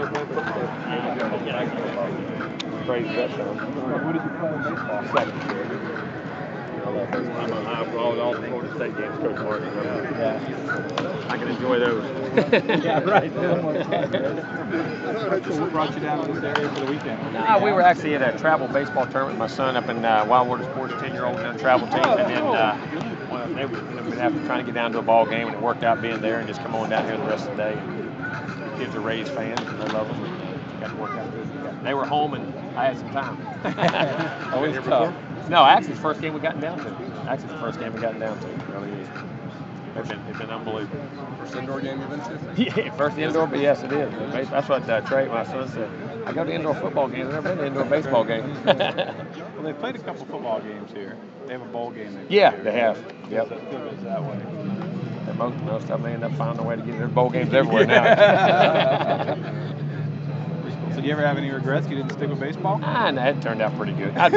still playing football? Crazy that sounds. Who did you play in baseball? Second. I'm all the Florida State games, Coach Martin. Yeah. I can enjoy those. Yeah, right. What brought you down to this area for the weekend? We were actually at a travel baseball tournament. My son up in Wildwater Sports, 10-year-old travel team, and then they been after trying to get down to a ball game, and it worked out being there, and just come on down here the rest of the day. And kids are Rays fans, and they love them. And got to work out good. They were home, and I had some time. Oh, it's tough. No, actually, it's the first game we've gotten down to. It really is. It's been unbelievable. First indoor game you've been to? Yeah, first indoor, but yes, it is. That's what Trey, my son, said. I go to indoor football games. I've never been to indoor baseball games. Well, they played a couple football games here. They have a bowl game. Yeah, they have. Yep. So it still goes that way. And most of them end up finding a way to get their bowl games everywhere now. So do you ever have any regrets you didn't stick with baseball? No, it turned out pretty good. But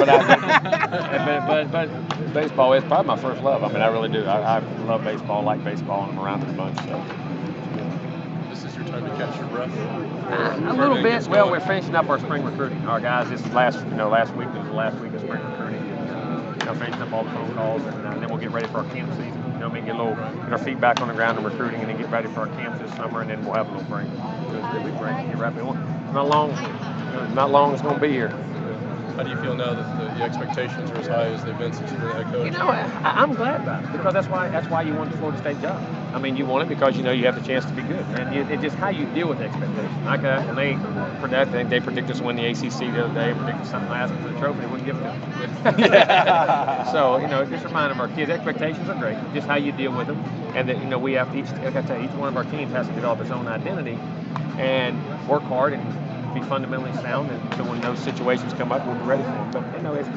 baseball is probably my first love. I mean, I really do. I love baseball, like baseball, and I'm around it a bunch. So. This is your time to catch your breath? A little bit. Well, we're finishing up our spring recruiting. Our guys, this last week was the last week of spring recruiting. And, finishing up all the phone calls, and then we'll get ready for our camp season. Get our feet back on the ground in recruiting, and then get ready for our camp this summer, and then we'll have a little break. Get right on. Not long it's going to be here. How do you feel now that the expectations are as high as they've been since you've been head coach? I'm glad about it, because that's why you want the Florida State job. I mean, you want it because you have the chance to be good, and it's just how you deal with expectations. Like when they predicted us to win the ACC the other day, predicted something last for the trophy, they wouldn't give it to them. Yeah. So just a reminder of our kids, expectations are great. Just how you deal with them, and that we have to each one of our teams has to develop its own identity and work hard and be fundamentally sound, and so when those situations come up, we'll be ready for them. But it's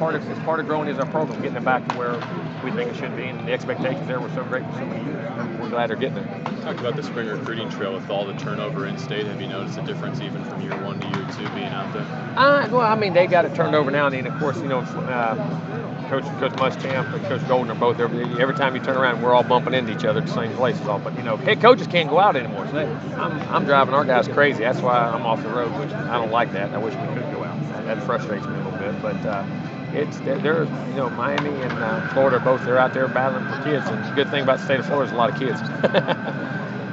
part of growing as our program, getting it back to where we think it should be, and the expectations there were so great for so many years. And we're glad they're getting there. Talk about the spring recruiting trail with all the turnover in state. Have you noticed a difference even from year one to year two being out there? Well, I mean, they got it turned over now, and then of course, Coach Muschamp and Coach Golden are both there. Every time you turn around, we're all bumping into each other at the same places. But head coaches can't go out anymore. So I'm driving our guys crazy. That's why I'm off the road, which I don't like that. I wish we could go out. That frustrates me a little bit. But they're Miami and Florida both. They're out there battling for kids. And the good thing about the state of Florida is a lot of kids.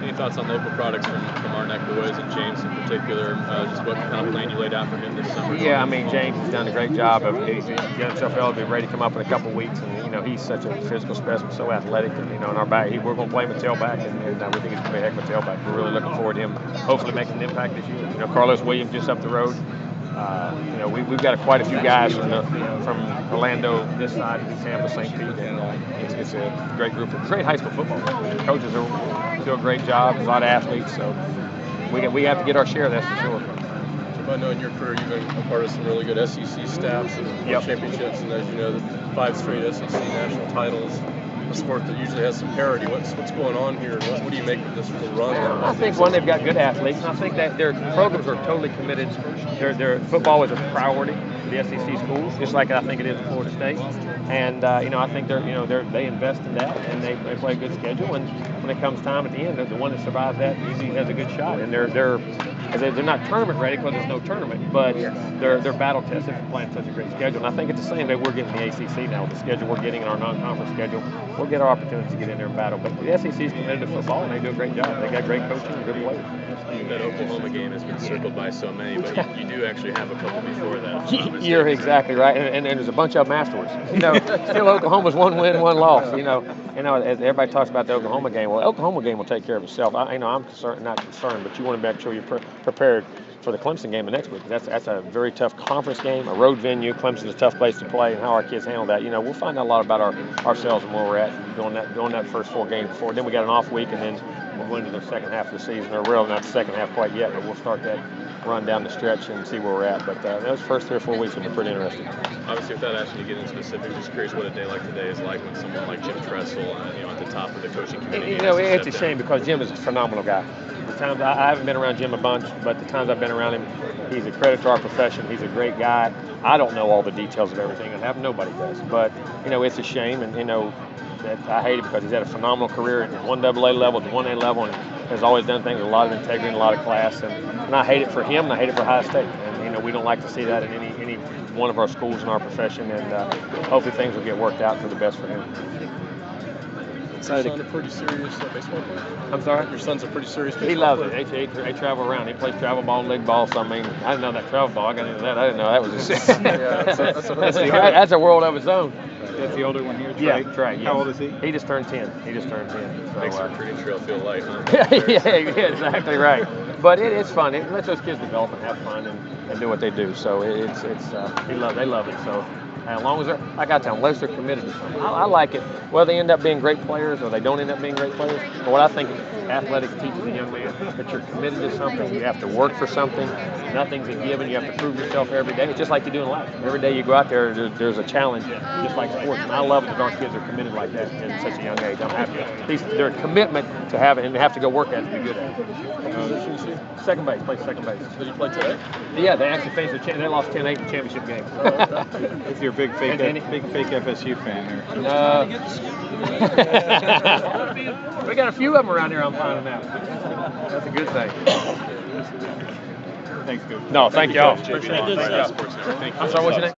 Any thoughts on local products from our neck of the woods, and James in particular? Just what kind of plan you laid out for him this summer? Yeah, I mean, James has done a great job of getting himself eligible, ready to come up in a couple of weeks, and he's such a physical specimen, so athletic, and in our back, we're going to play him a tailback, and we think he's going to be a heck of a tailback. We're really looking forward to him hopefully making an impact this year. Carlos Williams just up the road. We've got quite a few guys from Orlando this side, Tampa, St. Pete, and it's a great group of great high school football. Coaches do a great job, a lot of athletes, so we have to get our share of that for sure. I know in your career you've been a part of some really good SEC staffs and championships, and as you know, the 5 straight SEC national titles. A sport that usually has some parity. What's going on here? What do you make of this little run? I think they've got good athletes, and I think that their programs are totally committed. Their football is a priority for the SEC schools, just like I think it is at Florida State. And I think they invest in that, and they play a good schedule. And when it comes time at the end, the one that survives that usually has a good shot. And they're not tournament ready because there's no tournament, but they're battle tested for playing such a great schedule. And I think it's the same way we're getting the ACC now with the schedule we're getting in our non-conference schedule. We'll get our opportunity to get in there and battle. But the SEC is committed to football, and they do a great job. They got great coaching and good players. That Oklahoma game has been circled by so many, but you do actually have a couple before that. You're exactly right, and there's a bunch of them afterwards. Still Oklahoma's 1 win, 1 loss. As everybody talks about the Oklahoma game, well, the Oklahoma game will take care of itself. I'm not concerned, but you want to make sure you're prepared for the Clemson game the next week. That's a very tough conference game, a road venue. Clemson's a tough place to play, and how our kids handle that. We'll find out a lot about ourselves and where we're at during that first 4 games before. Then we got an off week, and then we'll go into the second half of the season. Or really not the second half quite yet, but we'll start that run down the stretch and see where we're at. But those first 3 or 4 weeks will be pretty interesting. Obviously, without asking you to get into specifics, just curious what a day like today is like when someone like Jim Tressel, at the top of the coaching committee. It's a shame because Jim is a phenomenal guy. The times I haven't been around Jim a bunch, but the times I've been around him, he's a credit to our profession. He's a great guy. I don't know all the details of everything, and nobody does. But it's a shame, and that I hate it because he's had a phenomenal career at 1AA level, at 1A level, and has always done things with a lot of integrity and a lot of class, and I hate it for him, and I hate it for Ohio State. And we don't like to see that in any one of our schools in our profession, and hopefully things will get worked out for the best for him. Your son a pretty serious baseball player? I'm sorry? Your son's a pretty serious baseball He loves player? it. They travel around. He plays travel ball, league ball. So, I mean, I didn't know that travel ball. I got into that. I didn't know that was that's a world of its own. That's the older one here, Trey? Yeah, Trey. Yes. How old is he? He just turned 10. So, Makes the recruiting trail feel light, huh? yeah, exactly right. But it's fun. It lets those kids develop and have fun and do what they do. So they love it. So as long as I got to unless they're committed to something, I like it. Whether they end up being great players or they don't end up being great players. But what I think athletics teaches a young man that you're committed to something. You have to work for something. Nothing's a given. You have to prove yourself every day. It's just like you do in life. Every day you go out there's a challenge, just like sports. And I love it that our kids are committed like that at such a young age. I'm happy. Their commitment to have it and they have to go work at it to be good at it. Second base. Play second base. Did you play today? Yeah, they actually finished they lost 10-8 in the championship game. If you're a big fake FSU fan here. We got a few of them around here, I'm finding out. That's a good thing. Thanks, Coach. No, thank y'all. Appreciate it. I'm sorry, what's your name?